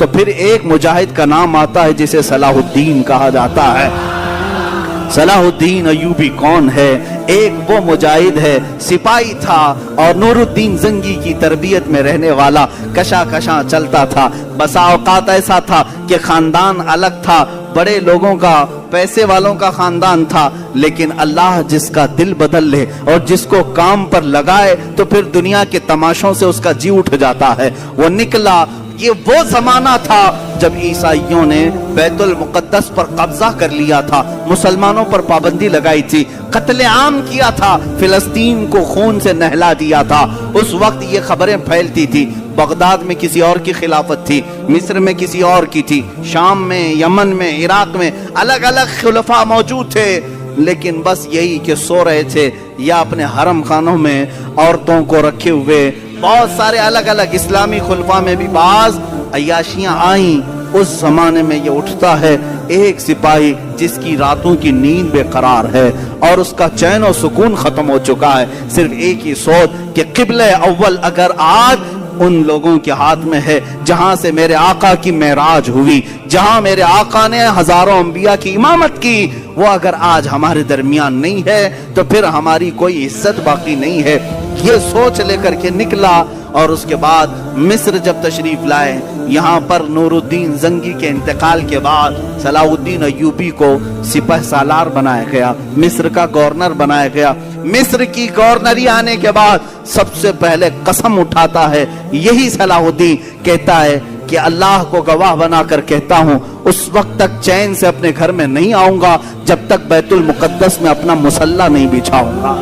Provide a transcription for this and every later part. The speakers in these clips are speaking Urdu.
تو پھر ایک مجاہد کا نام آتا ہے جسے صلاح الدین کہا جاتا ہے۔ صلاح الدین ایوبی کون ہے؟ ایک وہ مجاہد ہے، سپاہی تھا اور نور الدین زنگی کی تربیت میں رہنے والا، کشا کشاں چلتا تھا۔ بسا اوقات ایسا تھا کہ خاندان الگ تھا، بڑے لوگوں کا، پیسے والوں کا خاندان تھا، لیکن اللہ جس کا دل بدل لے اور جس کو کام پر لگائے تو پھر دنیا کے تماشوں سے اس کا جی اٹھ جاتا ہے۔ وہ نکلا۔ یہ وہ زمانہ تھا جب عیسائیوں نے بیت المقدس پر قبضہ کر لیا تھا، مسلمانوں پر پابندی لگائی تھی، قتل عام کیا تھا، فلسطین کو خون سے نہلا دیا تھا۔ اس وقت یہ خبریں پھیلتی تھی۔ بغداد میں کسی اور کی خلافت تھی، مصر میں کسی اور کی تھی، شام میں، یمن میں، عراق میں الگ الگ خلفاء موجود تھے، لیکن بس یہی کہ سو رہے تھے یا اپنے حرم خانوں میں عورتوں کو رکھے ہوئے۔ بہت سارے الگ الگ اسلامی خلفاء میں بھی بعض عیاشیاں آئیں۔ اس زمانے میں یہ اٹھتا ہے ایک سپاہی جس کی راتوں کی نیند بے قرار ہے اور اس کا چین و سکون ختم ہو چکا ہے، صرف ایک ہی سوچ کہ قبلہ اول اگر آج ان لوگوں کے ہاتھ میں ہے جہاں سے میرے آقا کی معراج ہوئی، جہاں میرے آقا نے ہزاروں انبیاء کی امامت کی، وہ اگر آج ہمارے درمیان نہیں ہے تو پھر ہماری کوئی عزت باقی نہیں ہے۔ یہ سوچ لے کر کے نکلا اور اس کے بعد مصر جب تشریف لائے، یہاں پر نور الدین زنگی کے انتقال کے بعد صلاح الدین ایوبی کو سپہ سالار بنایا گیا، مصر کا گورنر بنایا گیا۔ مصر کی گورنری آنے کے بعد سب سے پہلے قسم اٹھاتا ہے یہی صلاح الدین، کہتا ہے کہ اللہ کو گواہ بنا کر کہتا ہوں اس وقت تک چین سے اپنے گھر میں نہیں آؤں گا جب تک بیت المقدس میں اپنا مصلی نہیں بچھاؤں گا۔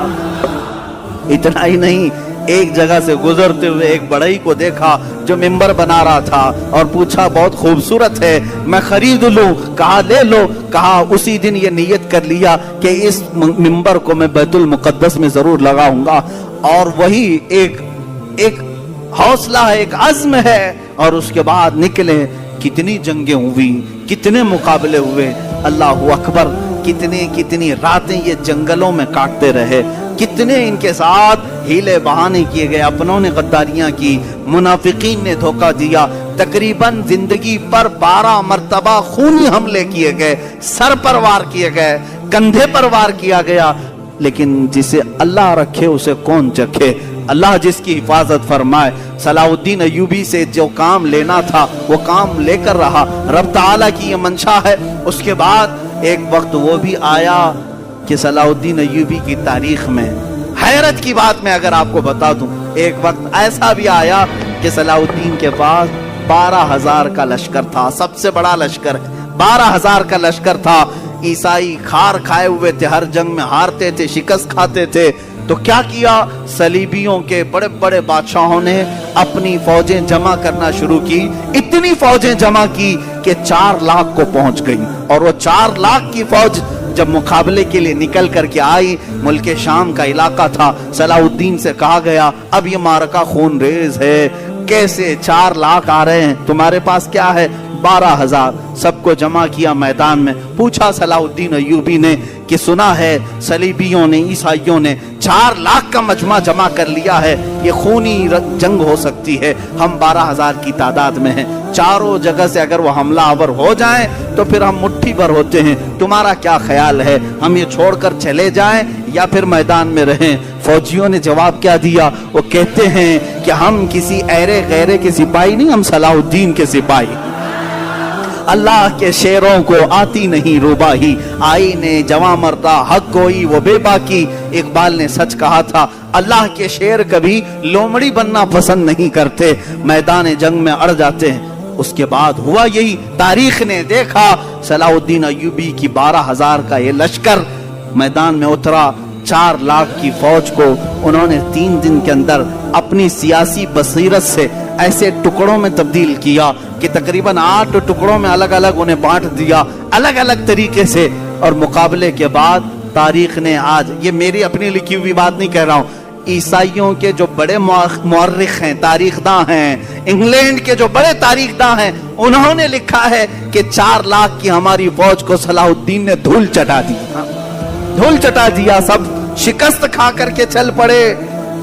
اتنا ہی نہیں، ایک جگہ سے گزرتے ہوئے ایک بڑائی کو دیکھا جو ممبر بنا رہا تھا اور پوچھا بہت خوبصورت ہے، میں خرید لوں؟ کہا لے لو۔ کہا اسی دن یہ نیت کر لیا کہ اس ممبر کو میں بیت المقدس میں ضرور لگاؤں گا، اور وہی ایک حوصلہ ہے، ایک عزم ہے۔ اور اس کے بعد نکلے، کتنی جنگیں ہوئی، کتنے مقابلے ہوئے، اللہ اکبر، کتنی راتیں یہ جنگلوں میں کاٹتے رہے، کتنے ان کے ساتھ ہیلے بہانے کیے گئے، اپنوں نے غداریاں کی، منافقین نے دھوکہ دیا، تقریباً زندگی پر 12 مرتبہ خونی حملے کیے گئے، سر پر وار کیے گئے، کندھے پر وار کیا گیا، لیکن جسے اللہ رکھے اسے کون چکھے؟ اللہ جس کی حفاظت فرمائے۔ صلاح الدین ایوبی سے جو کام لینا تھا وہ کام لے کر رہا، رب تعالیٰ کی یہ منشا ہے۔ اس کے بعد ایک وقت وہ بھی آیا کہ صلاح الدین ایوبی کی تاریخ میں حیرت کی بات میں اگر آپ کو بتا دوں، ایک وقت ایسا بھی آیا کہ صلاح الدین کے پاس 12,000 کا لشکر تھا، سب سے بڑا لشکر، 12,000 کا لشکر تھا۔ عیسائی کھار کھائے ہوئے تھے، ہر جنگ میں ہارتے تھے، شکست کھاتے تھے، تو کیا کیا؟ صلیبیوں کے بڑے بڑے بادشاہوں نے اپنی فوجیں جمع کرنا شروع کی، اتنی فوجیں جمع کی کہ 4 لاکھ کو پہنچ گئی، اور وہ 4 لاکھ کی فوج جب مقابلے کے لیے نکل کر کے آئی، ملک شام کا علاقہ تھا، صلاح الدین سے کہا گیا اب یہ معرکہ خون ریز ہے، کیسے 4 لاکھ آ رہے ہیں، تمہارے پاس کیا ہے؟ 12,000۔ سب کو جمع کیا میدان میں، پوچھا صلاح الدین ایوبی نے کہ سنا ہے صلیبیوں نے، عیسائیوں نے 4 لاکھ کا مجمع جمع کر لیا ہے، یہ خونی جنگ ہو سکتی ہے، ہم 12,000 کی تعداد میں ہیں، چاروں جگہ سے اگر وہ حملہ آور ہو جائیں تو پھر ہم مٹھی بھر ہوتے ہیں، تمہارا کیا خیال ہے؟ ہم یہ چھوڑ کر چلے جائیں یا پھر میدان میں رہیں؟ فوجیوں نے جواب کیا دیا؟ وہ کہتے ہیں کہ ہم کسی ایرے غیرے کے سپاہی نہیں، ہم صلاح الدین کے سپاہی، اللہ کے شیروں کو آتی نہیں روباہی، آئینے جواں مردہ حق گوئی وہ بے باکی۔ اقبال نے سچ کہا تھا، اللہ کے شیر کبھی لومڑی بننا پسند نہیں کرتے، میدان جنگ میں اڑ جاتے ہیں۔ اس کے بعد ہوا یہی، تاریخ نے دیکھا صلاح الدین ایوبی کی 12,000 کا یہ لشکر میدان میں اترا، 4 لاکھ کی فوج کو انہوں نے 3 دن کے اندر اپنی سیاسی بصیرت سے ایسے ٹکڑوں میں تبدیل کیا کہ تقریباً 8 ٹکڑوں میں الگ الگ انہیں بانٹ دیا، الگ الگ طریقے سے۔ اور مقابلے کے بعد تاریخ نے آج، یہ میری اپنی لکھی ہوئی بات نہیں کہہ رہا ہوں، عیسائیوں کے جو بڑے مورخ ہیں، تاریخ داں ہیں، انگلینڈ کے جو بڑے تاریخ داں ہیں، انہوں نے لکھا ہے کہ 4 لاکھ کی ہماری فوج کو صلاح الدین نے دھول چٹا دیا، سب شکست کھا کر کے چل پڑے۔